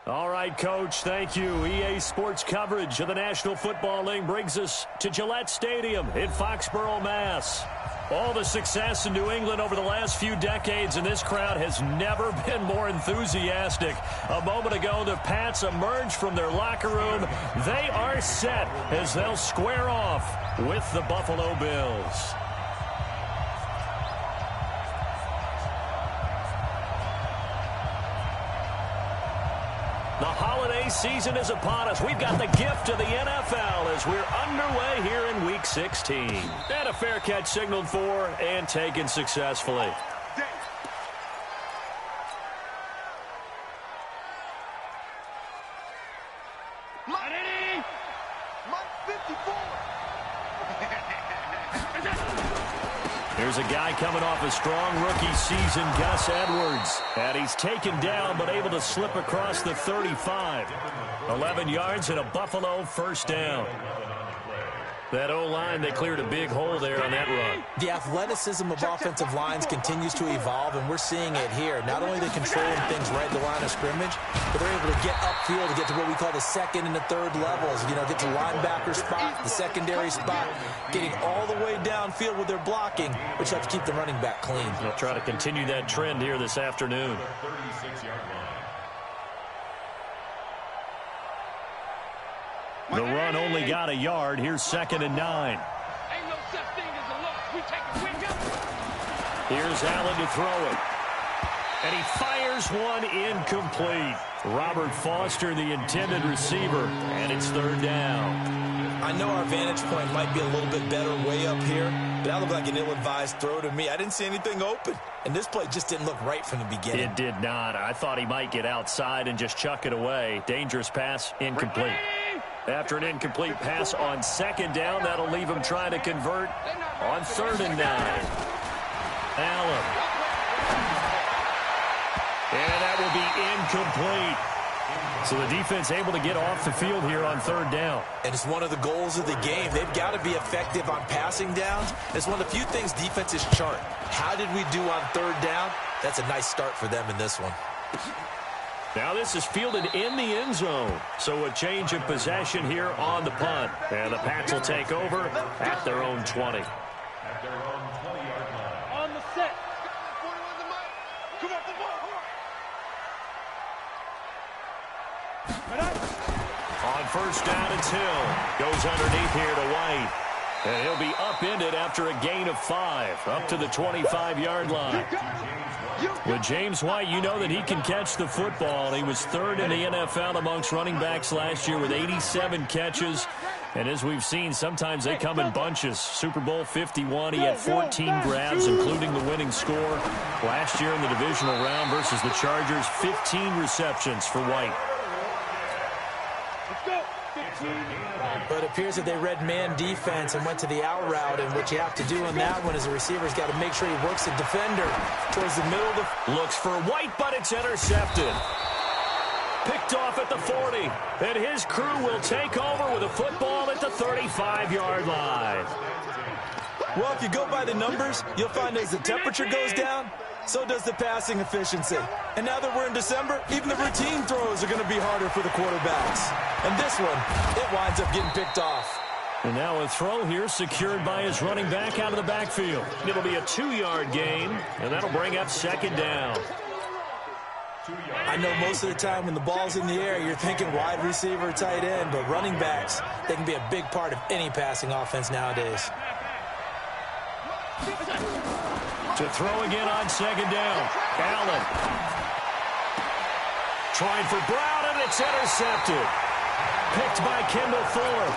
All right, Coach, thank you. EA Sports coverage of the National Football League brings us to Gillette Stadium in Foxborough, Mass. All the success in New England over the last few decades, and this crowd has never been more enthusiastic. A moment ago, the Pats emerged from their locker room. They are set as they'll square off with the Buffalo Bills. The holiday season is upon us. We've got the gift of the NFL as we're underway here in Week 16. And a fair catch signaled for and taken successfully. Here's a guy coming off a strong rookie season, Gus Edwards. And he's taken down but able to slip across the 35. 11 yards and a Buffalo first down. That O-line, they cleared a big hole there on that run. The athleticism of offensive lines continues to evolve, and we're seeing it here. Not only are they controlling things right at the line of scrimmage, but they're able to get upfield to get to what we call the second and the third levels. You know, get to linebacker spot, the secondary spot, getting all the way downfield with their blocking, which have to keep the running back clean. They'll try to continue that trend here this afternoon. The run only got a yard. Here's 2nd and 9. Ain't no such thing as a loss. We take a win. Here's Allen to throw it. And he fires one incomplete. Robert Foster, the intended receiver, and it's 3rd down. I know our vantage point might be a little bit better way up here, but that looked like an ill-advised throw to me. I didn't see anything open, and this play just didn't look right from the beginning. It did not. I thought he might get outside and just chuck it away. Dangerous pass, incomplete. After an incomplete pass on 2nd down, that'll leave him trying to convert on 3rd and 9. Allen. And that will be incomplete. So the defense able to get off the field here on 3rd down. And it's one of the goals of the game. They've got to be effective on passing downs. It's one of the few things defenses chart. How did we do on 3rd down? That's a nice start for them in this one. Now this is fielded in the end zone. So a change of possession here on the punt. And the Pats will take over at their own 20. On the set. Come on, the ball. On 1st down, it's Hill. Goes underneath here to White. And he'll be upended after a gain of 5, up to the 25-yard line. With James White, you know that he can catch the football. He was 3rd in the NFL amongst running backs last year with 87 catches. And as we've seen, sometimes they come in bunches. Super Bowl 51, he had 14 grabs, including the winning score. Last year in the divisional round versus the Chargers, 15 receptions for White. But it appears that they read man defense and went to the out route, and what you have to do on that one is the receiver's got to make sure he works the defender towards the middle of the... Looks for White, but it's intercepted. Picked off at the 40, and his crew will take over with a football at the 35-yard line. Well, if you go by the numbers, you'll find as the temperature goes down, so does the passing efficiency. And now that we're in December, even the routine throws are going to be harder for the quarterbacks. And this one, it winds up getting picked off. And now a throw here secured by his running back out of the backfield. It'll be a 2-yard gain, and that'll bring up 2nd down. I know most of the time when the ball's in the air, you're thinking wide receiver, tight end, but running backs, they can be a big part of any passing offense nowadays. To throw again on 2nd down. Allen. Trying for Brown, and it's intercepted. Picked by Kendall Fuller.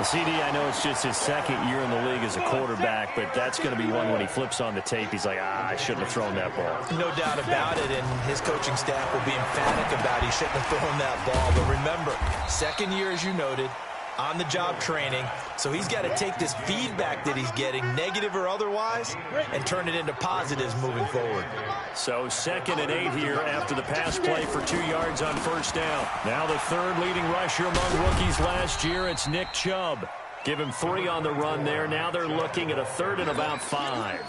CD, I know it's just his 2nd year in the league as a quarterback, but that's going to be one when he flips on the tape. He's like, I shouldn't have thrown that ball. No doubt about it, and his coaching staff will be emphatic about he shouldn't have thrown that ball. But remember, 2nd year, as you noted, on-the-job training, so he's got to take this feedback that he's getting, negative or otherwise, and turn it into positives moving forward. So 2nd and 8 here after the pass play for 2 yards on 1st down. Now the 3rd leading rusher among rookies last year, it's Nick Chubb. Give him 3 on the run there. Now they're looking at a 3rd and about 5.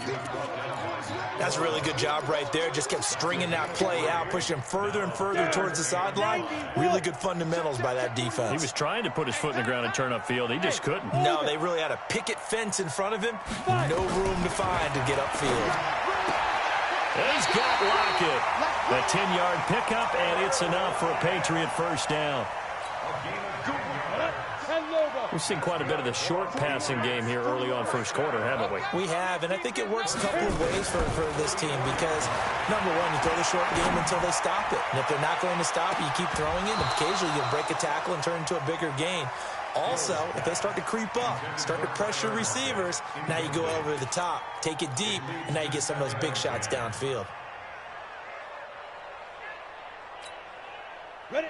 That's a really good job right there. Just kept stringing that play out, pushing further and further towards the sideline. Really good fundamentals by that defense. He was trying to put his foot in the ground and turn upfield. He just couldn't. No, they really had a picket fence in front of him. No room to find to get upfield. He's got Lockett. A 10-yard pickup, and it's enough for a Patriot first down. We've seen quite a bit of the short passing game here early on first quarter, haven't we? We have, and I think it works a couple of ways for this team because, number one, you throw the short game until they stop it. And if they're not going to stop it, you keep throwing it, and occasionally you'll break a tackle and turn into a bigger gain. Also, if they start to creep up, start to pressure receivers, now you go over the top, take it deep, and now you get some of those big shots downfield.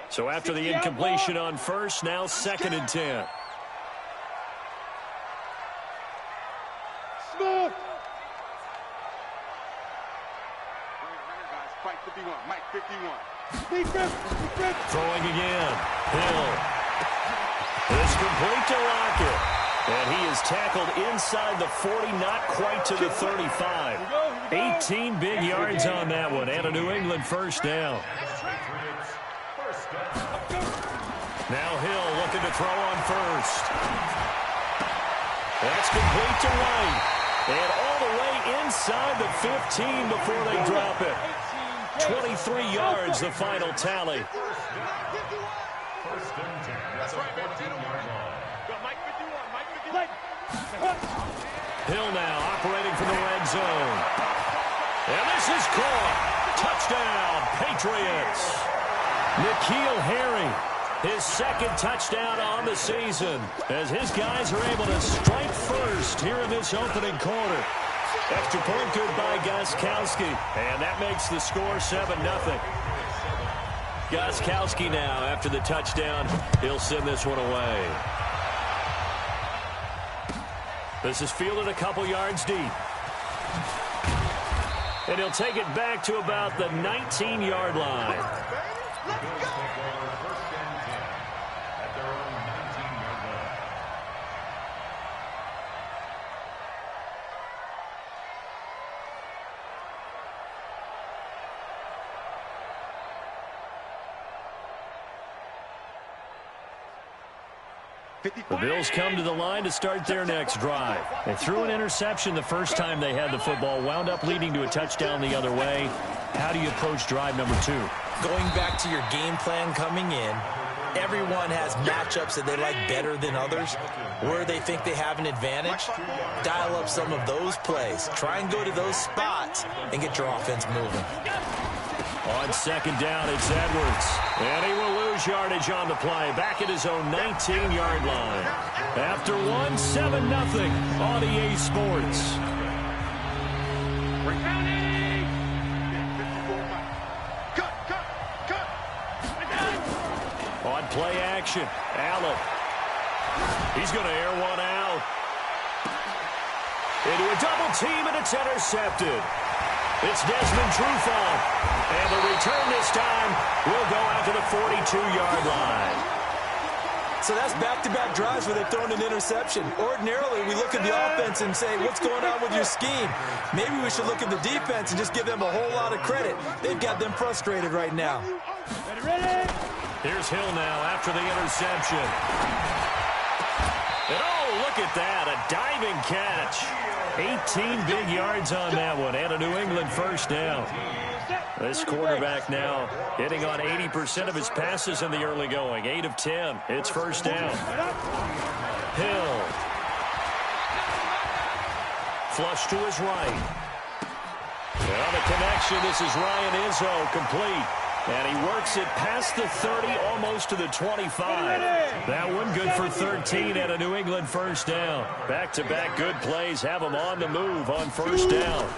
So after the incompletion on first, now 2nd and 10. Smooth. Mike 51. Mike 51. Throwing again. Hill. It's complete to Lockett. And he is tackled inside the 40, not quite to the 35. 18 big yards on that one, and a New England first down. Now Hill looking to throw on first. That's complete to White. And all the way inside the 15 before they drop it. 23 yards, the final tally. Hill now operating from the red zone. And this is caught. Touchdown, Patriots. N'Keal Harry, his 2nd touchdown on the season, as his guys are able to strike first here in this opening quarter. Extra point good by Gostkowski, and that makes the score 7-0. Gostkowski now, after the touchdown, he'll send this one away. This is fielded a couple yards deep. And he'll take it back to about the 19-yard line. The Bills come to the line to start their next drive. They threw an interception the first time they had the football, wound up leading to a touchdown the other way. How do you approach drive number 2? Going back to your game plan coming in, everyone has matchups that they like better than others. Where they think they have an advantage, dial up some of those plays. Try and go to those spots and get your offense moving. On 2nd down, it's Edwards. And he will lose yardage on the play. Back at his own 19-yard line. After one, 7-0 on EA Sports. On play action, Allen. He's going to air one out. Into a double team, and it's intercepted. It's Desmond Trufant. And the return this time will go out to the 42-yard line. So that's back-to-back drives where they've thrown an interception. Ordinarily, we look at the offense and say, what's going on with your scheme? Maybe we should look at the defense and just give them a whole lot of credit. They've got them frustrated right now. Ready? Here's Hill now after the interception. And oh, look at that, a diving catch. 18 big yards on that one, and a New England first down. This quarterback now hitting on 80% of his passes in the early going. 8 of 10. It's first down. Hill. Flush to his right. And on the connection, this is Ryan Izzo, complete. And he works it past the 30, almost to the 25. That one good for 13 and a New England first down. Back-to-back good plays have him on the move on first down.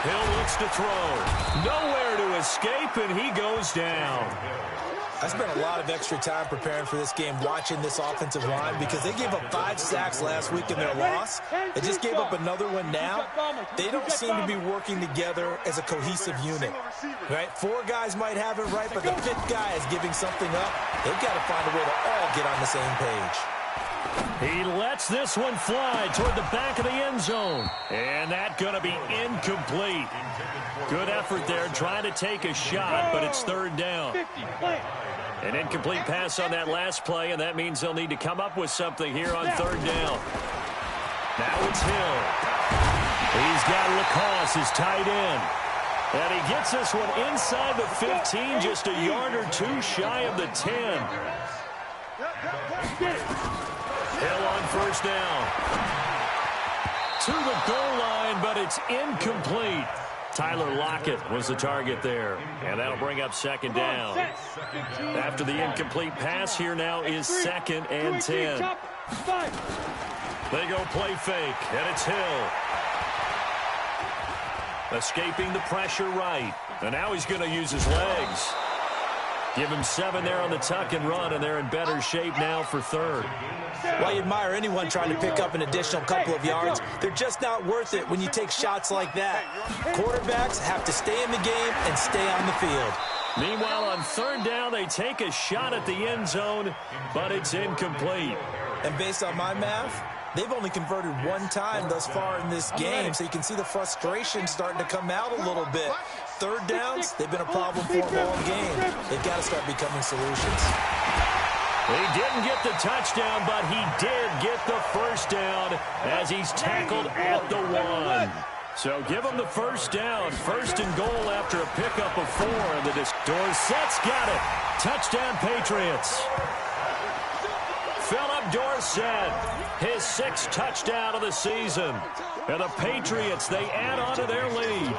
Hill looks to throw. Nowhere to escape, and he goes down. I spent a lot of extra time preparing for this game, watching this offensive line, because they gave up 5 sacks last week in their loss. They just gave up another one now. They don't seem to be working together as a cohesive unit. Right? 4 guys might have it right, but the 5th guy is giving something up. They've got to find a way to all get on the same page. He lets this one fly toward the back of the end zone. And that's going to be incomplete. Good effort there trying to take a shot, but it's third down. An incomplete pass on that last play, and that means they'll need to come up with something here on third down. Now it's Hill. He's got Lacoste, his tight end. And he gets this one inside the 15, just a yard or two shy of the 10. Hill on first down. To the goal line, but it's incomplete. Tyler Lockett was the target there, and that'll bring up second down. After the incomplete pass, here now is 2nd and 10. They go play fake, and it's Hill. Escaping the pressure right, and now he's going to use his legs. Give him 7 there on the tuck and run, and they're in better shape now for third. Well, you admire anyone trying to pick up an additional couple of yards. They're just not worth it when you take shots like that. Quarterbacks have to stay in the game and stay on the field. Meanwhile, on third down, they take a shot at the end zone, but it's incomplete. And based on my math, they've only converted one time thus far in this game, so you can see the frustration starting to come out a little bit. Third downs, they've been a problem for them all game. They've got to start becoming solutions. He didn't get the touchdown, but he did get the first down as he's tackled at the 1. So give him the first down. First and goal after a pickup of 4. And Dorsett's got it. Touchdown, Patriots. Philip Dorsett, his 6th touchdown of the season. And the Patriots, they add on to their lead.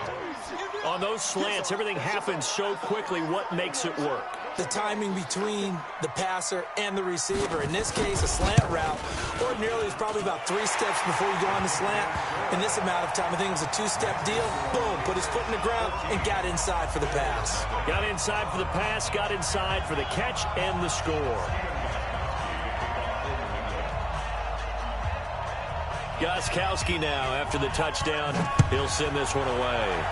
On those slants, everything happens so quickly. What makes it work? The timing between the passer and the receiver. In this case, a slant route. Ordinarily, it's probably about 3 steps before you go on the slant. In this amount of time, I think it was a 2-step deal. Boom, put his foot in the ground and got inside for the pass. Got inside for the pass, got inside for the catch and the score. Gostkowski now after the touchdown. He'll send this one away.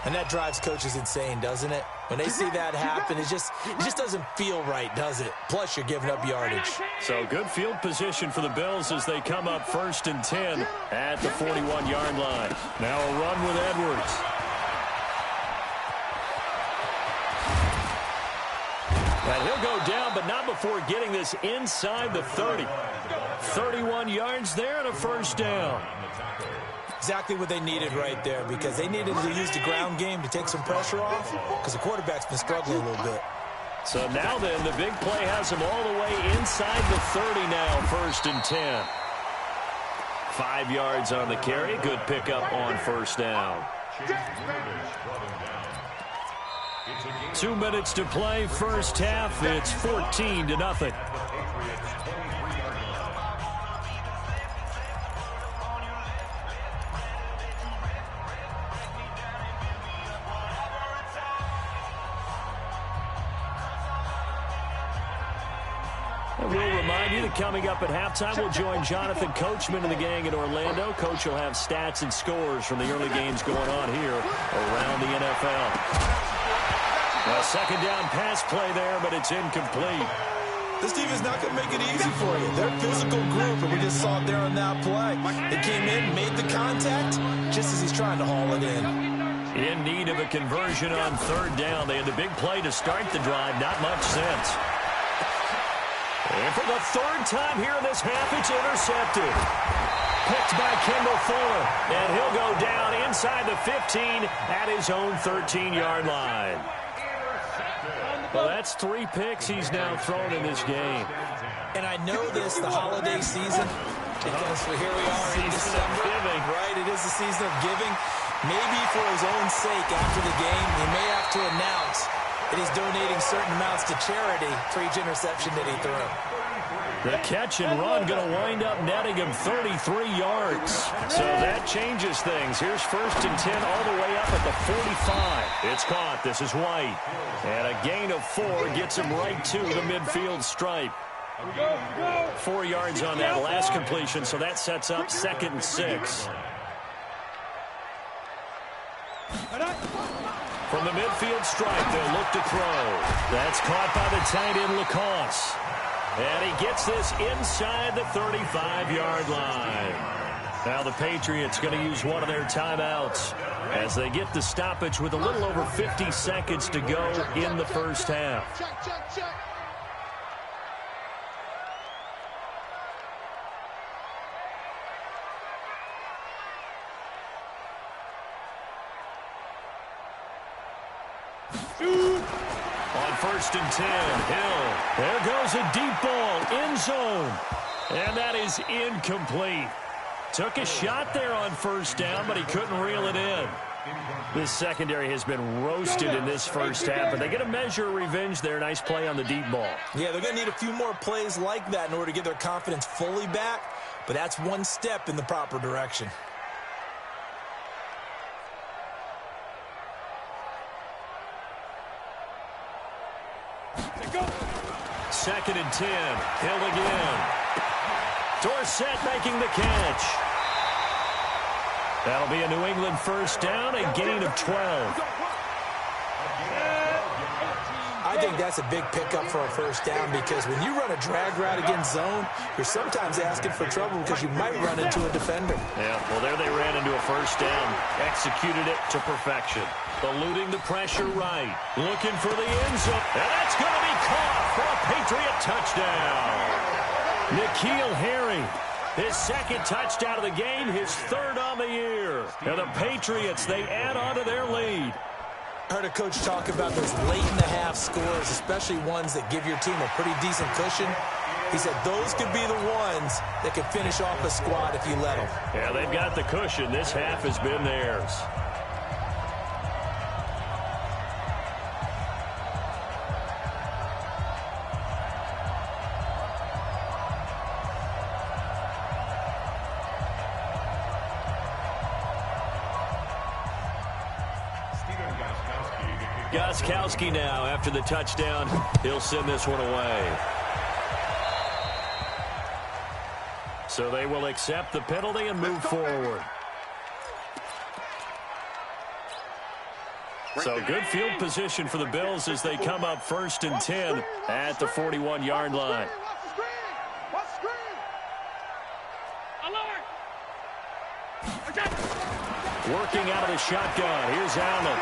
And that drives coaches insane, doesn't it? When they see that happen, it just doesn't feel right, does it? Plus, you're giving up yardage. So good field position for the Bills as they come up 1st and 10 at the 41-yard line. Now a run with Edwards. And he'll go down, but not before getting this inside the 30. 31 yards there and a first down. Exactly what they needed right there, because they needed to use the ground game to take some pressure off, because the quarterback's been struggling a little bit. So now then, the big play has him all the way inside the 30 now, 1st and 10. 5 yards on the carry. Good pickup on first down. 2 minutes to play, first half. It's 14-0. We'll remind you that coming up at halftime, we'll join Jonathan Coachman and the gang in Orlando. Coach will have stats and scores from the early games going on here around the NFL. A second down pass play there, but it's incomplete. This team is not going to make it easy for you. They're a physical group, and we just saw it there on that play. They came in, made the contact, just as he's trying to haul it in. In need of a conversion on third down. They had the big play to start the drive. Not much sense. And for the 3rd time here in this half, it's intercepted. Picked by Kendall Fuller. And he'll go down inside the 15 at his own 13-yard line. Well, that's 3 picks he's now thrown in this game. And I know this, the holiday season, because here we are in December. Right, it is the season of giving. Maybe for his own sake after the game, he may have to announce that he's donating certain amounts to charity for each interception that he threw. The catch and run going to wind up netting him 33 yards. So that changes things. Here's 1st and 10 all the way up at the 45. It's caught. This is White. And a gain of 4 gets him right to the midfield stripe. 4 yards on that last completion, so that sets up 2nd and 6. From the midfield stripe, they'll look to throw. That's caught by the tight end, Lacoste. And he gets this inside the 35-yard line. Now the Patriots going to use one of their timeouts as they get the stoppage with a little over 50 seconds to go in the first half. Check, check, check. On 1st and 10, Hill. There goes a deep ball, end zone. And that is incomplete. Took a shot there on 1st down, but he couldn't reel it in. This secondary has been roasted in this first half, but they get a measure of revenge there. Nice play on the deep ball. Yeah, they're going to need a few more plays like that in order to get their confidence fully back, but that's one step in the proper direction. 2nd and 10. Hill again. Dorsett making the catch. That'll be a New England 1st down, a gain of 12. I think that's a big pickup for a 1st down because when you run a drag route against zone, you're sometimes asking for trouble because you might run into a defender. Yeah, well, there they ran into a 1st down. Executed it to perfection. Eluding the pressure right. Looking for the end zone. And that's going to be caught for a Patriot touchdown. N'Keal Harry, his 2nd touchdown of the game, his 3rd on the year. And the Patriots, they add on to their lead. I heard a coach talk about those late-in-the-half scores, especially ones that give your team a pretty decent cushion. He said those could be the ones that could finish off a squad if you let them. Yeah, they've got the cushion. This half has been theirs. Gostkowski now after the touchdown. He'll send this one away. So they will accept the penalty and move forward. So good field position for the Bills as they come up 1st and 10 at the 41-yard line. Working out of the shotgun. Here's Allen.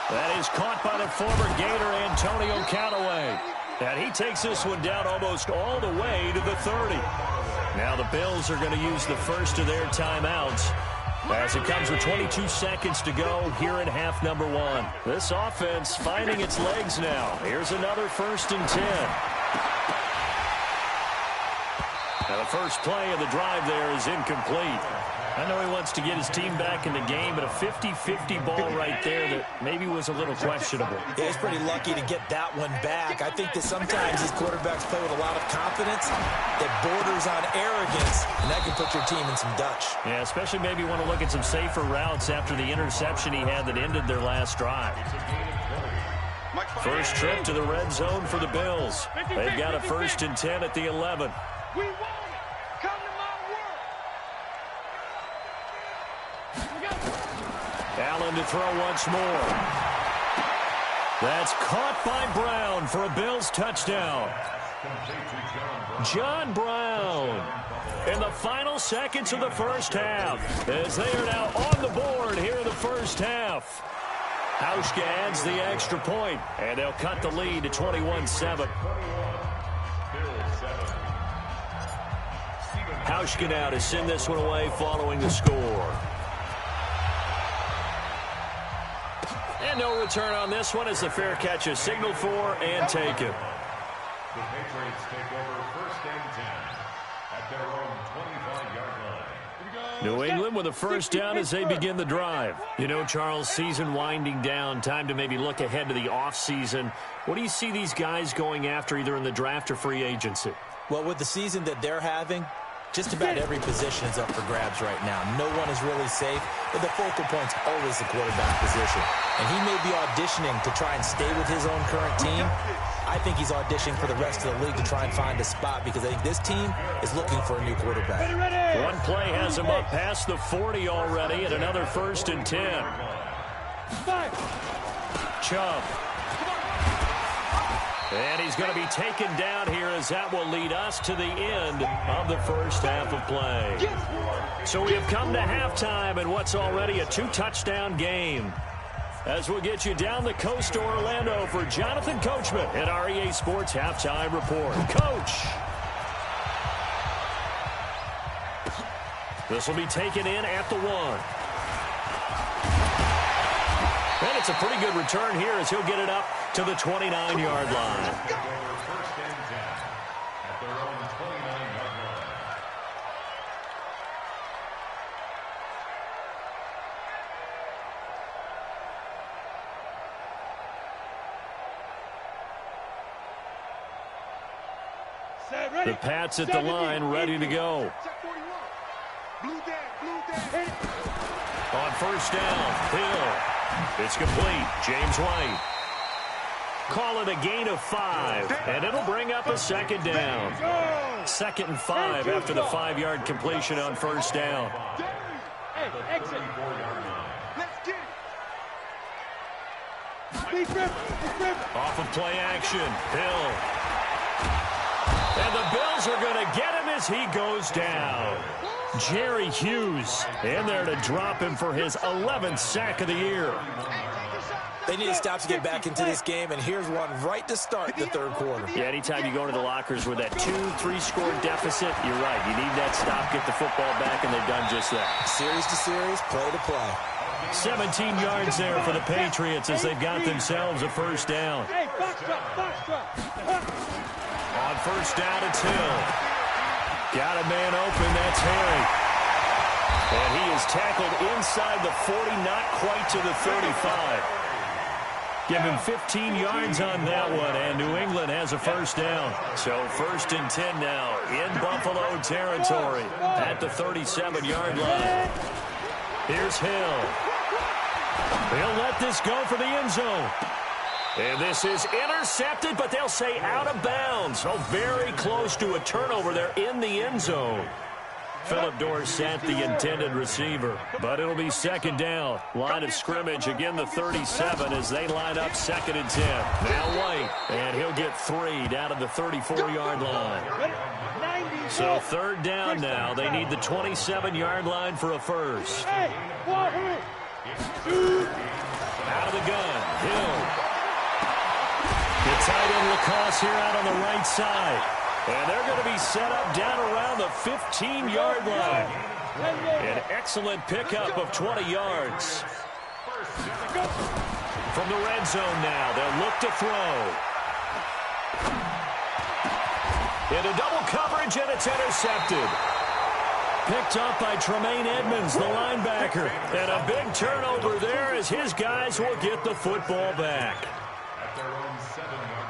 That is caught by the former Gator Antonio Callaway. And he takes this one down almost all the way to the 30. Now the Bills are going to use the first of their timeouts as it comes with 22 seconds to go here in half number 1. This offense finding its legs now. Here's another 1st and 10. Now the first play of the drive there is incomplete. I know he wants to get his team back in the game, but a 50-50 ball right there that maybe was a little questionable. Yeah, he's pretty lucky to get that one back. I think that sometimes these quarterbacks play with a lot of confidence that borders on arrogance, and that can put your team in some Dutch. Yeah, especially maybe want to look at some safer routes after the interception he had that ended their last drive. First trip to the red zone for the Bills. They've got a 1st and 10 at the 11. We want it. Come to my world. Allen to throw once more. That's caught by Brown for a Bills touchdown. John Brown in the final seconds of the first half as they are now on the board here in the first half. Hauschka adds the extra point, and they'll cut the lead to 21-7. Hauschka now to send this one away following the score. And no return on this one as the fair catch is signaled for and taken. The Patriots take over 1st and 10 at their own 25-yard line. New England with a 1st down as they begin the drive. You know, Charles, season winding down, time to maybe look ahead to the offseason. What do you see these guys going after either in the draft or free agency? Well, with the season that they're having, just about every position is up for grabs right now. No one is really safe, but the focal point's always the quarterback position. And he may be auditioning to try and stay with his own current team. I think he's auditioning for the rest of the league to try and find a spot because I think this team is looking for a new quarterback. One play has him up past the 40 already and another 1st and 10. Chubb. And he's going to be taken down here as that will lead us to the end of the first half of play. So we have come to halftime in what's already a 2-touchdown game. As we'll get you down the coast to Orlando for Jonathan Coachman at our EA Sports Halftime Report. Coach! This will be taken in at the 1. And it's a pretty good return here as he'll get it up to the 29-yard line. First and 10 at their own 29-yard line. The Pats at the line, ready to go. On first down, Hill. It's complete. James White. Call it a gain of 5, and it'll bring up a second down. 2nd and 5 after the 5-yard completion on first down. Hey, exit. Let's get it. Off of play action, Hill. And the Bills are going to get him as he goes down. Jerry Hughes in there to drop him for his 11th sack of the year. They need to stop to get back into this game, and here's one right to start the third quarter. Yeah, anytime you go into the lockers with that 2-3 score deficit, you're right. You need that stop, get the football back, and they've done just that. Series to series, play to play. 17 yards there for the Patriots as they've got themselves a first down. Hey, box drop. On first down, it's Hill. Got a man open, that's Harry. And he is tackled inside the 40, not quite to the 35. Give him 15 yards on that one, and New England has a first down. So first and 10 now in Buffalo territory at the 37-yard line. Here's Hill. He'll let this go for the end zone. And this is intercepted, but they'll say out of bounds. So very close to a turnover there in the end zone. Philip Dorsett, the intended receiver. But it'll be second down. Line of scrimmage, again the 37 as they line up 2nd and 10. Now White, and he'll get 3 down to the 34-yard line. So third down now. They need the 27-yard line for a first. Out of the gun, Hill. The tight end Lacoste here out on the right side. And they're going to be set up down around the 15-yard line. An excellent pickup of 20 yards. From the red zone now, they'll look to throw. Into double coverage, and it's intercepted. Picked up by Tremaine Edmonds, the linebacker. And a big turnover there as his guys will get the football back. At their own 7-yard line.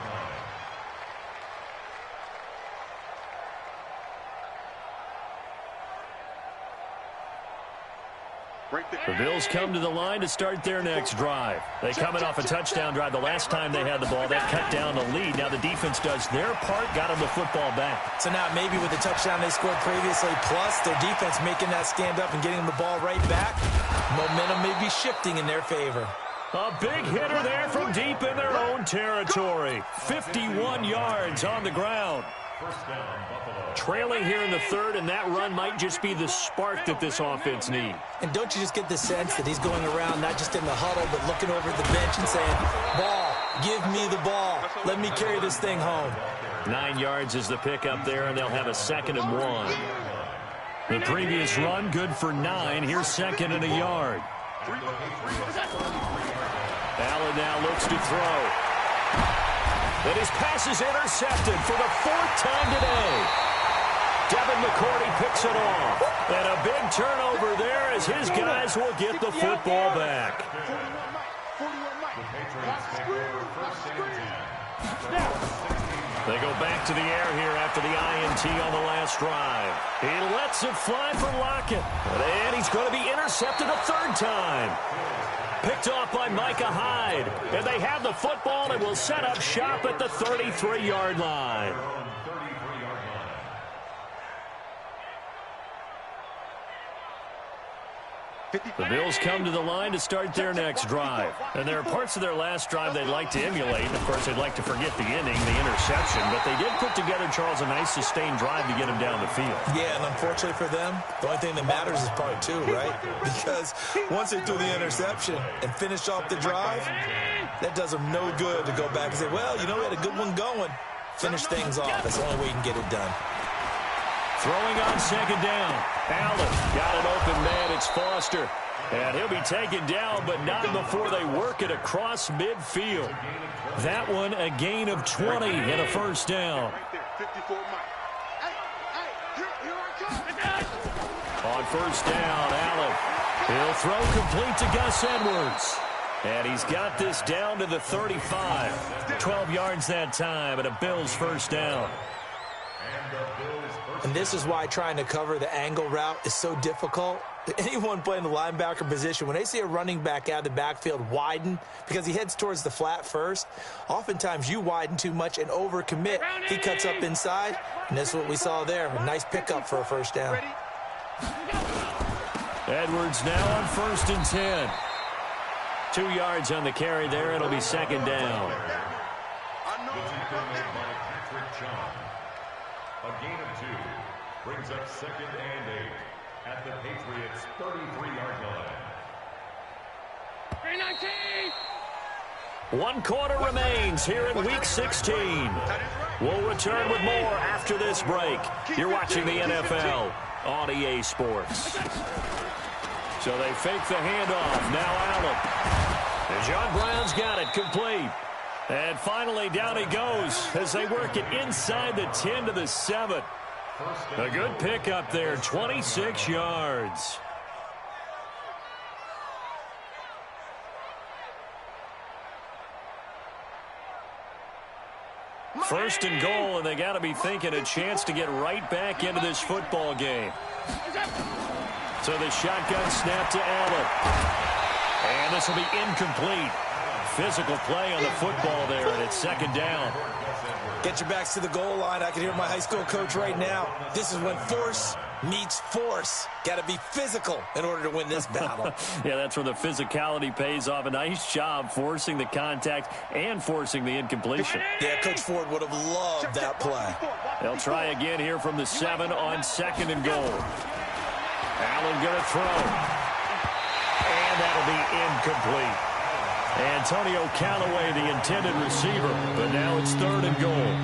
The Bills come to the line to start their next drive. They coming off a touchdown drive the last time they had the ball. That cut down the lead. Now the defense does their part, got them the football back. So now maybe with the touchdown they scored previously, plus their defense making that stand up and getting them the ball right back, momentum may be shifting in their favor. A big hitter there from deep in their own territory. 51 yards on the ground. First down, Buffalo. Trailing here in the third, and that run might just be the spark that this offense needs. And don't you just get the sense that he's going around not just in the huddle, but looking over at the bench and saying, ball, give me the ball. Let me carry this thing home. 9 yards is the pickup there, and they'll have a 2nd and 1. The previous run, good for 9. Here's 2nd and a yard. Allen now looks to throw. And his pass is intercepted for the 4th time today. Devin McCourty picks it off. And a big turnover there as his guys will get the football back. The Patriots take over first and 10. They go back to the air here after the INT on the last drive. He lets it fly for Lockett. And he's going to be intercepted a 3rd time. Picked off by Micah Hyde. And they have the football and will set up shop at the 33-yard line. The Bills come to the line to start their next drive. And there are parts of their last drive they'd like to emulate. And, of course, they'd like to forget the inning, the interception. But they did put together, Charles, a nice sustained drive to get him down the field. Yeah, and unfortunately for them, the only thing that matters is part two, right? Because once they threw the interception and finished off the drive, that does them no good to go back and say, well, you know, we had a good one going. Finish things off. That's the only way you can get it done. Throwing on second down. Allen got an open man. It's Foster. And he'll be taken down, but not before they work it across midfield. That one a gain of 20 and a first down. On first down, Allen. He'll throw complete to Gus Edwards. And he's got this down to the 35. 12 yards that time and a Bills first down. And this is why trying to cover the angle route is so difficult. Anyone playing the linebacker position, when they see a running back out of the backfield widen because he heads towards the flat first, oftentimes you widen too much and overcommit. He cuts up inside, and that's what we saw there. A nice pickup for a first down. Edwards now on 1st and 10. 2 yards on the carry there. It'll be second down. A gain of 2 brings up 2nd and 8 at the Patriots' 33-yard line. 1 quarter remains here in Week 16. We'll return with more after this break. You're watching the NFL on EA Sports. So they fake the handoff. Now Allen. And John Brown's got it complete. And finally, down he goes as they work it inside the 10 to the 7. A good pickup there, 26 yards. First and goal, and they got to be thinking a chance to get right back into this football game. So the shotgun snap to Allen. And this will be incomplete. Physical play on the football there, and it's second down. Get your backs to the goal line. I can hear my high school coach right now. This is when force meets force. Got to be physical in order to win this battle. Yeah, that's where the physicality pays off. A nice job forcing the contact and forcing the incompletion. Yeah, Coach Ford would have loved that play. They'll try again here from the 7 on 2nd and goal. Allen going to throw. And that'll be incomplete. Antonio Callaway, the intended receiver, but now it's 3rd and goal.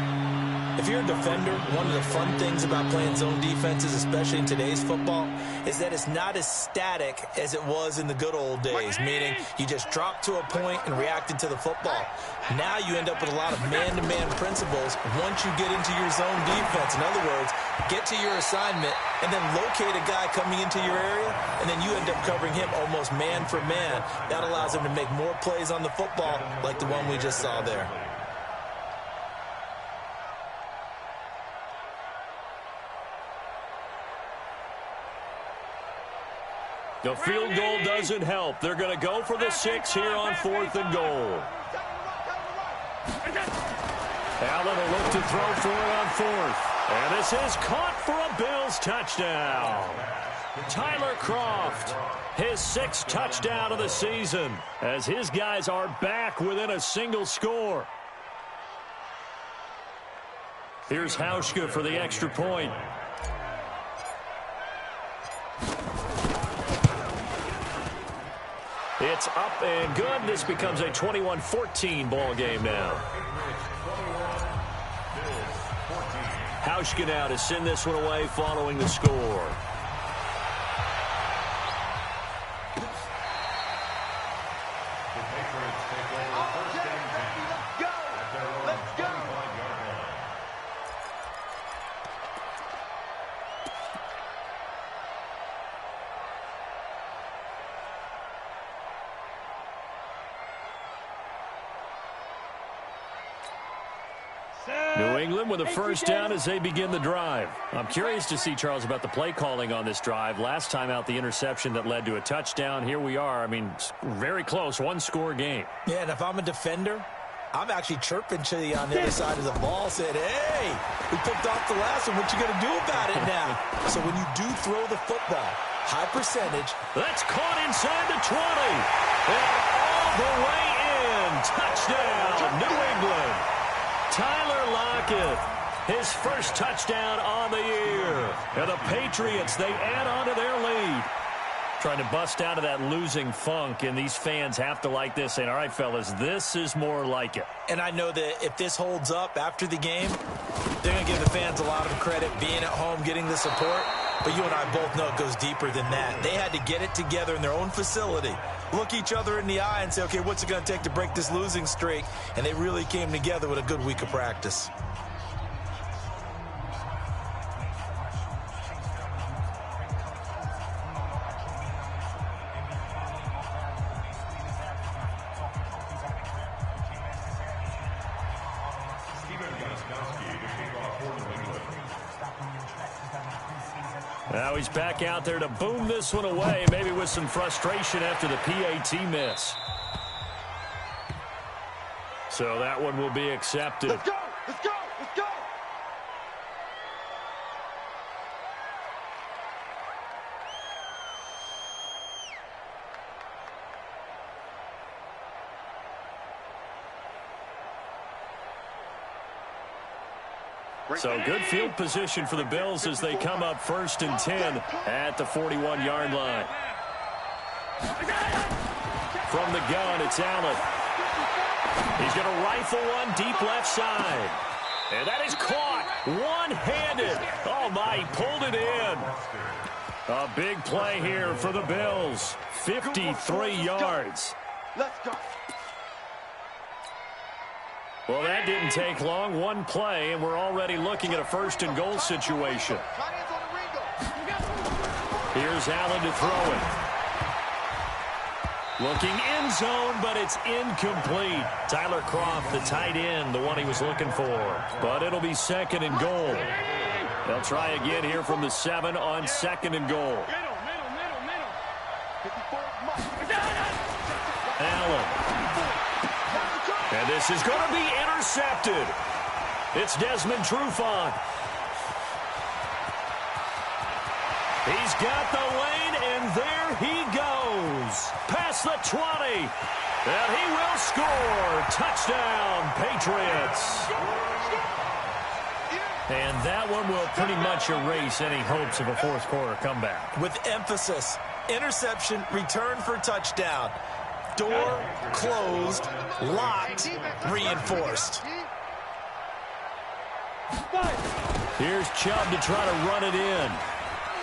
If you're a defender, one of the fun things about playing zone defenses, especially in today's football, is that it's not as static as it was in the good old days, meaning you just drop to a point and reacted to the football. Now you end up with a lot of man-to-man principles once you get into your zone defense. In other words, get to your assignment and then locate a guy coming into your area, and then you end up covering him almost man for man. That allows him to make more plays on the football like the one we just saw there. The field goal doesn't help. They're going to go for the 6 here on 4th and goal. Allen will look to throw for it on 4th. And this is caught for a Bills touchdown. Tyler Kroft, his 6th touchdown of the season, as his guys are back within a single score. Here's Hauschka for the extra point. It's up and good. This becomes a 21-14 ball game now. Hauschka now to send this one away following the score. New England with a first down as they begin the drive. I'm curious to see, Charles, about the play calling on this drive. Last time out, the interception that led to a touchdown. Here we are. I mean, very close, one-score game. Yeah, and if I'm a defender, I'm actually chirping to you on the other side of the ball, saying, hey, we picked off the last one. What you going to do about it now? So when you do throw the football, High percentage. That's caught inside the 20. And all the way in. Touchdown, New England. Tyler Lockett, his first touchdown on the year. And the Patriots, they add on to their lead. Trying to bust out of that losing funk, and these fans have to like this. And all right, fellas, this is more like it. And I know that if this holds up after the game, they're going to give the fans a lot of credit being at home, getting the support. But you and I both know it goes deeper than that. They had to get it together in their own facility, look each other in the eye and say, okay, what's it going to take to break this losing streak? And they really came together with a good week of practice. Now he's back out there to boom this one away, maybe with some frustration after the PAT miss. So that one will be accepted. Let's go! Let's go! Let's go! So good field position for the Bills as they come up 1st and 10 at the 41-yard line. From the gun, it's Allen. He's going to rifle one deep left side. And that is caught one-handed. Oh, my, he pulled it in. A big play here for the Bills. 53 yards. Let's go. Well, that didn't take long. One play, and we're already looking at a 1st and goal situation. Here's Allen to throw it. Looking end zone, but it's incomplete. Tyler Kroft, the tight end, the one he was looking for. But it'll be 2nd and goal. They'll try again here from the 7 on 2nd and goal. Allen. And this is going to be intercepted. It's Desmond Trufant. He's got the lane, and there he goes. Past the 20. And he will score. Touchdown, Patriots. And that one will pretty much erase any hopes of a 4th quarter comeback. With emphasis, interception, return for touchdown. Door closed, locked, reinforced. Here's Chubb to try to run it in.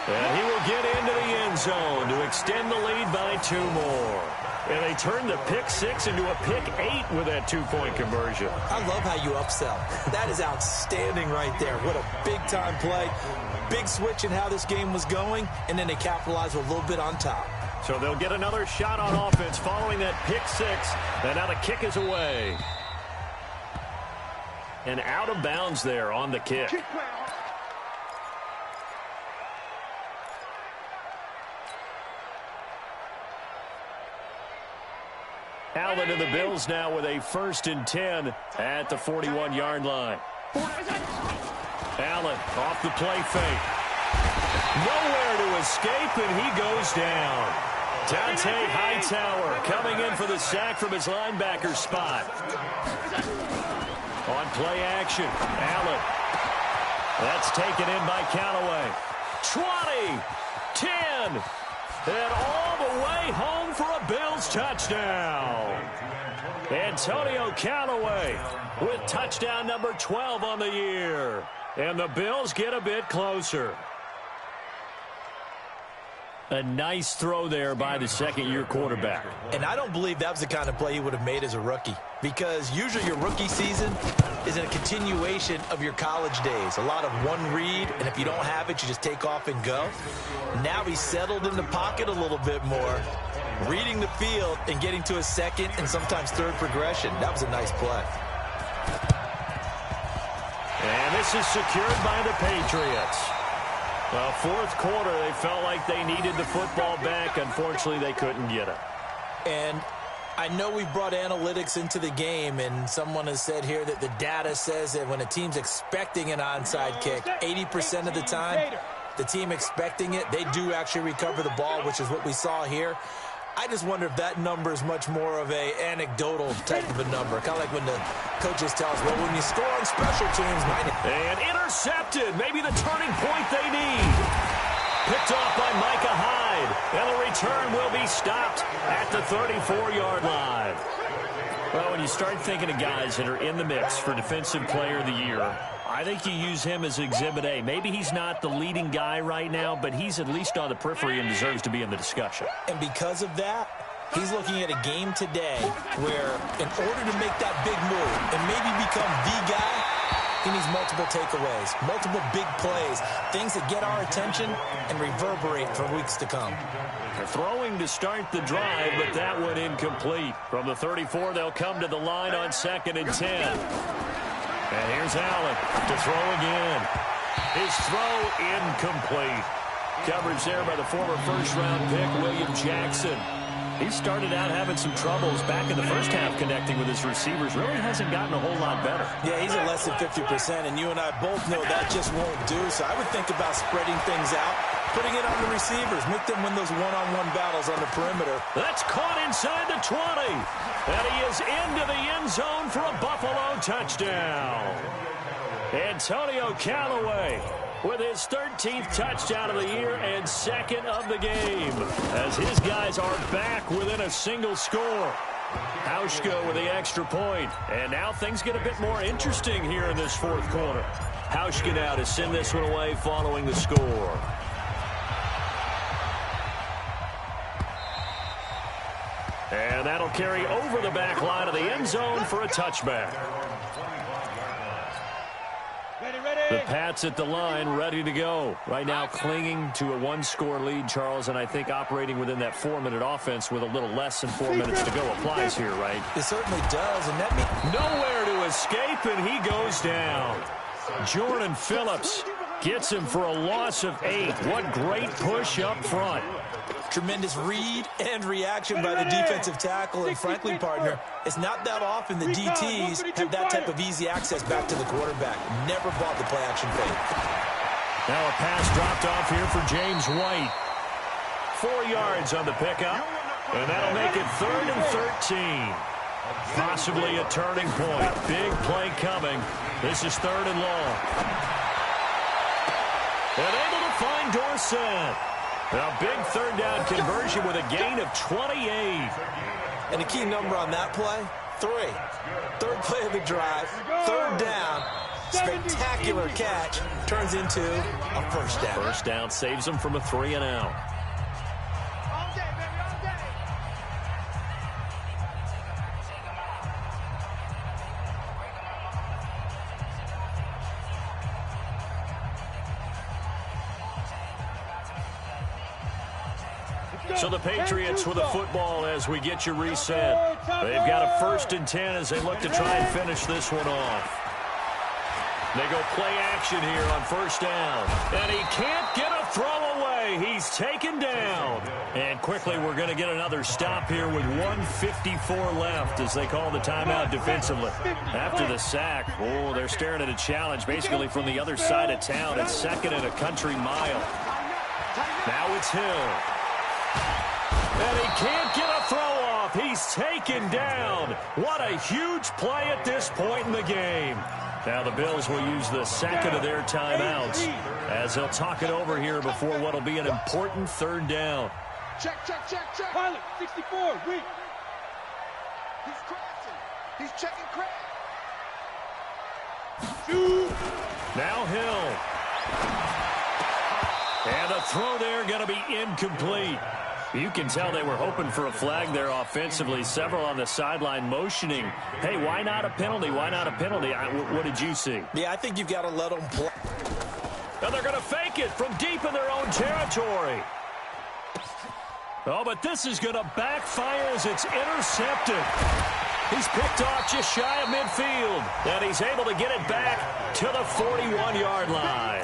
And he will get into the end zone to extend the lead by 2 more. And they turn the pick 6 into a pick 8 with that 2-point conversion. I love how you upsell. That is outstanding right there. What a big-time play. Big switch in how this game was going, and then they capitalized with a little bit on top. So they'll get another shot on offense following that pick 6. And now the kick is away. And out of bounds there on the kick. Allen and the Bills now with a 1st and 10 at the 41-yard line. Allen off the play fake. Nowhere to escape, and he goes down. Dante Hightower coming in for the sack from his linebacker spot. On play action, Allen. That's taken in by Callaway. 20, 10, and all the way home for a Bills touchdown. Antonio Callaway with touchdown number 12 on the year. And the Bills get a bit closer. A nice throw there by the 2nd-year quarterback. And I don't believe that was the kind of play he would have made as a rookie, because usually your rookie season is a continuation of your college days. A lot of one read, and if you don't have it, you just take off and go. Now he's settled in the pocket a little bit more, reading the field and getting to a 2nd and sometimes 3rd progression. That was a nice play. And this is secured by the Patriots. Well, 4th quarter, they felt like they needed the football back. Unfortunately, they couldn't get it. And I know we've brought analytics into the game, and someone has said here that the data says that when a team's expecting an onside kick, 80% of the time, the team expecting it, they do actually recover the ball, which is what we saw here. I just wonder if that number is much more of a anecdotal type of a number. Kind of like when the coaches tell us, well, when you score on special teams, and intercepted. Maybe the turning point they need. Picked off by Micah Hyde. And the return will be stopped at the 34-yard line. Well, when you start thinking of guys that are in the mix for Defensive Player of the Year, I think you use him as Exhibit A. Maybe he's not the leading guy right now, but he's at least on the periphery and deserves to be in the discussion. And because of that, he's looking at a game today where in order to make that big move and maybe become the guy, he needs multiple takeaways, multiple big plays, things that get our attention and reverberate for weeks to come. They're throwing to start the drive, but that one incomplete. From the 34, they'll come to the line on 2nd and 10. And here's Allen to throw again. His throw incomplete. Coverage there by the former first-round pick, William Jackson. He started out having some troubles back in the first half connecting with his receivers. Really hasn't gotten a whole lot better. Yeah, he's at less than 50%, and you and I both know that just won't do. So I would think about spreading things out, putting it on the receivers, make them win those one-on-one battles on the perimeter. That's caught inside the 20. And he is into the end zone for a Buffalo touchdown. Antonio Callaway with his 13th touchdown of the year and 2nd of the game, as his guys are back within a single score. Hauschka with the extra point. And now things get a bit more interesting here in this 4th quarter. Hauschka now to send this one away following the score. And that'll carry over the back line of the end zone for a touchback. The Pats at the line, ready to go. Right now clinging to a 1-score lead, Charles, and I think operating within that 4-minute offense with a little less than 4 minutes to go applies here, right? It certainly does, and that means nowhere to escape, and he goes down. Jordan Phillips gets him for a loss of 8. What great push up front. Tremendous read and reaction by the defensive tackle. And frankly, partner, it's not that often the DTs have that type of easy access back to the quarterback. Never bought the play-action fake. Now a pass dropped off here for James White. 4 yards on the pickup. And that'll make it 3rd and 13. Possibly a turning point. Big play coming. This is 3rd and long. And able to find Dorsett. A big 3rd down conversion with a gain of 28. And the key number on that play, 3. 3rd play of the drive, 3rd down, spectacular catch, turns into a 1st down. 1st down saves them from a 3 and out. So the Patriots with the football as we get you reset. They've got a 1st and 10 as they look to try and finish this one off. They go play action here on 1st down. And he can't get a throw away. He's taken down. And quickly we're going to get another stop here with 1:54 left as they call the timeout defensively. After the sack, oh, they're staring at a challenge basically from the other side of town. It's 2nd and a country mile. Now it's Hill. And he can't get a throw off. He's taken down. What a huge play at this point in the game. Now the Bills will use the 2nd of their timeouts as they'll talk it over here before what will be an important 3rd down. Check. Pilot, 64, weak. He's crashing. He's checking crash. Now Hill. And the throw there going to be incomplete. You can tell they were hoping for a flag there offensively. Several on the sideline motioning, hey, why not a penalty? Why not a penalty? What did you see? Yeah, I think you've got to let them play. And they're going to fake it from deep in their own territory. Oh, but this is going to backfire as it's intercepted. He's picked off just shy of midfield. And he's able to get it back to the 41-yard line.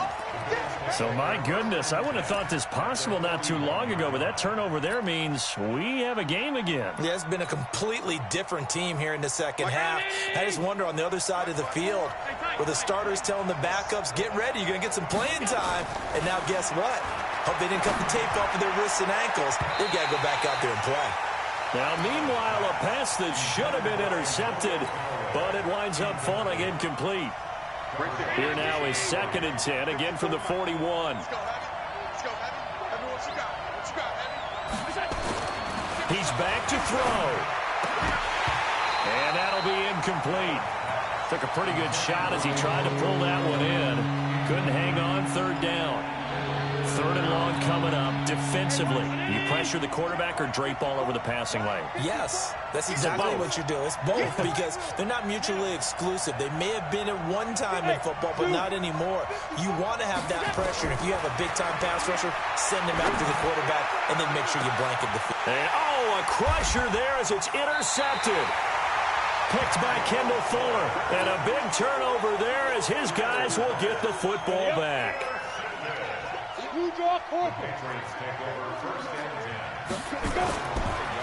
So, my goodness, I wouldn't have thought this possible not too long ago, but that turnover there means we have a game again. Yeah, it's been a completely different team here in the second half. I just wonder on the other side of the field, where the starters telling the backups, get ready, you're going to get some playing time. And now guess what? Hope they didn't cut the tape off of their wrists and ankles. They've got to go back out there and play. Now, meanwhile, a pass that should have been intercepted, but it winds up falling incomplete. Here now is 2nd and 10, again from the 41. Let's go, Heavy. Heavy, what you got? What you got, Heavy? He's back to throw. And that'll be incomplete. Took a pretty good shot as he tried to pull that one in. Couldn't hang on, 3rd down. 3rd and long coming up defensively. You pressure the quarterback or drape all over the passing lane? Yes, that's exactly what you do. It's both because they're not mutually exclusive. They may have been at one time in football, but not anymore. You want to have that pressure. If you have a big-time pass rusher, send him after the quarterback, and then make sure you blanket the field. And, a crusher there as it's intercepted. Picked by Kendall Fuller. And a big turnover there as his guys will get the football back.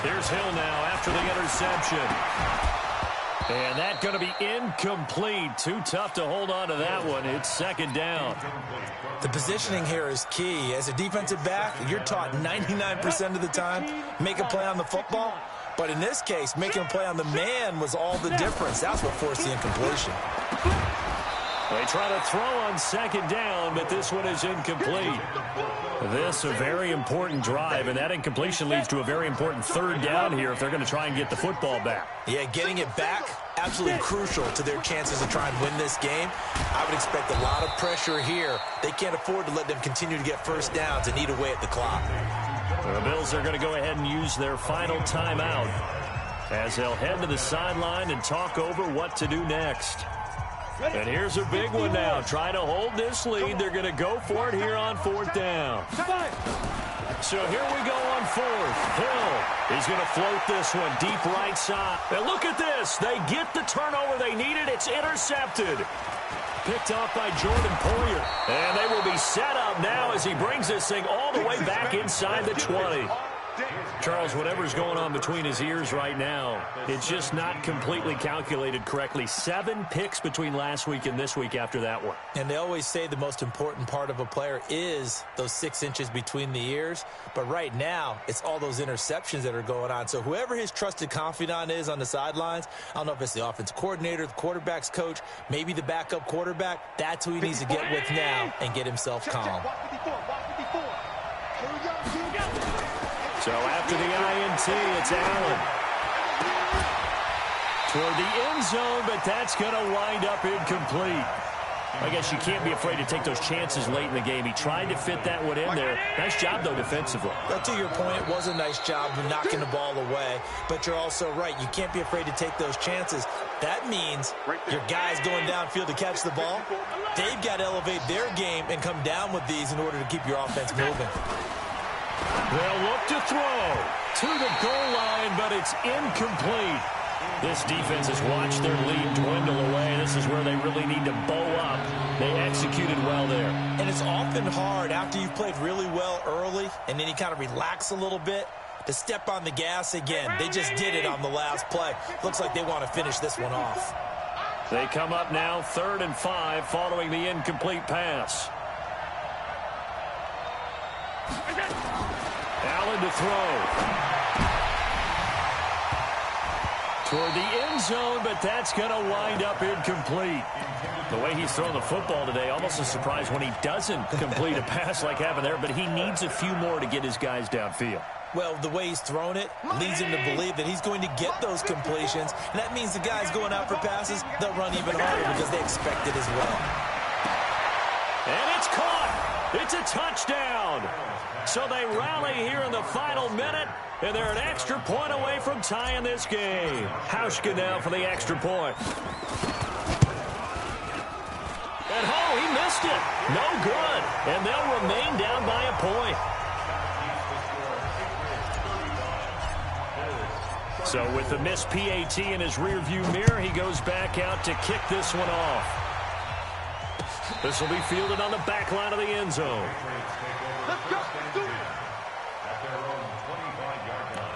Here's Hill now after the interception. And that's going to be incomplete. Too tough to hold on to that one. It's 2nd down. The positioning here is key. As a defensive back, you're taught 99% of the time, make a play on the football. But in this case, making a play on the man was all the difference. That's what forced the incompletion. They try to throw on 2nd down, but this one is incomplete. This a very important drive, and that incompletion leads to a very important 3rd down here if they're going to try and get the football back. Yeah, getting it back, absolutely crucial to their chances to try and win this game. I would expect a lot of pressure here. They can't afford to let them continue to get 1st downs and eat away at the clock. The Bills are going to go ahead and use their final timeout as they'll head to the sideline and talk over what to do next. And here's a big one now. Trying to hold this lead. They're going to go for it here on 4th down. So here we go on 4th. Hill is going to float this one deep right side. And look at this. They get the turnover they needed. It's intercepted. Picked off by Jordan Poyer. And they will be set up now as he brings this thing all the way back inside the 20. Charles, whatever's going on between his ears right now, it's just not completely calculated correctly. 7 picks between last week and this week after that one. And they always say the most important part of a player is those 6 inches between the ears. But right now, it's all those interceptions that are going on. So whoever his trusted confidant is on the sidelines, I don't know if it's the offensive coordinator, the quarterback's coach, maybe the backup quarterback, that's who he needs to get with now and get himself calm. So after the INT, it's Allen. Toward the end zone, but that's going to wind up incomplete. I guess you can't be afraid to take those chances late in the game. He tried to fit that one in there. Nice job, though, defensively. But to your point, it was a nice job of knocking the ball away. But you're also right. You can't be afraid to take those chances. That means your guys going downfield to catch the ball, they've got to elevate their game and come down with these in order to keep your offense moving. They'll look to throw to the goal line, but it's incomplete. This defense has watched their lead dwindle away. This is where they really need to bow up. They executed well there. And it's often hard after you've played really well early and then you kind of relax a little bit to step on the gas again. They just did it on the last play. Looks like they want to finish this one off. They come up now 3rd and 5 following the incomplete pass. Allen to throw. Toward the end zone, but that's going to wind up incomplete. The way he's thrown the football today, almost a surprise when he doesn't complete a pass like happened there, but he needs a few more to get his guys downfield. Well, the way he's thrown it leads him to believe that he's going to get those completions, and that means the guys going out for passes, they'll run even harder because they expect it as well. And it's caught. It's a touchdown. So they rally here in the final minute, and they're an extra point away from tying this game. Hauschka now for the extra point. And he missed it. No good. And they'll remain down by a point. So with the missed PAT in his rearview mirror, he goes back out to kick this one off. This will be fielded on the back line of the end zone. Let's go. Do it. At their own 25-yard line.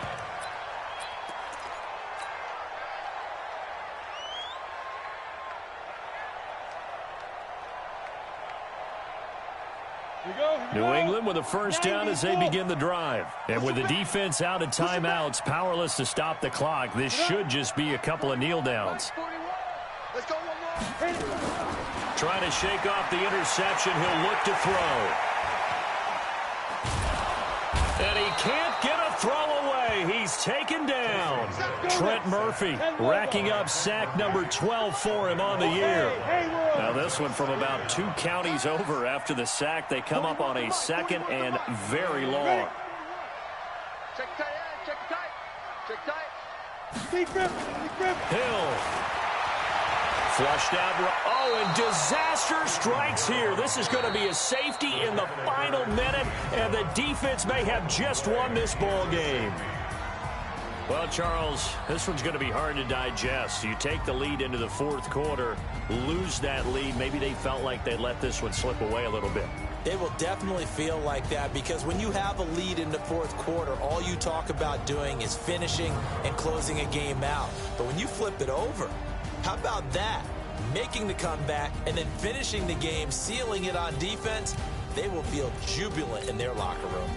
New England with a first down as they begin the drive. And with the defense out of timeouts, powerless to stop the clock, this should just be a couple of kneel downs. Let's go one more. Trying to shake off the interception. He'll look to throw. And he can't get a throw away. He's taken down. Trent Murphy racking up sack number 12 for him on the year. Now this one from about 2 counties over after the sack. They come up on a second and very long. Check tight, check tight. Check tight. Hill. Flushed out. Oh, and disaster strikes here. This is going to be a safety in the final minute, and the defense may have just won this ball game. Well, Charles, this one's going to be hard to digest. You take the lead into the fourth quarter, lose that lead. Maybe they felt like they let this one slip away a little bit. They will definitely feel like that because when you have a lead in the fourth quarter, all you talk about doing is finishing and closing a game out. But when you flip it over, how about that? Making the comeback and then finishing the game, sealing it on defense, they will feel jubilant in their locker room.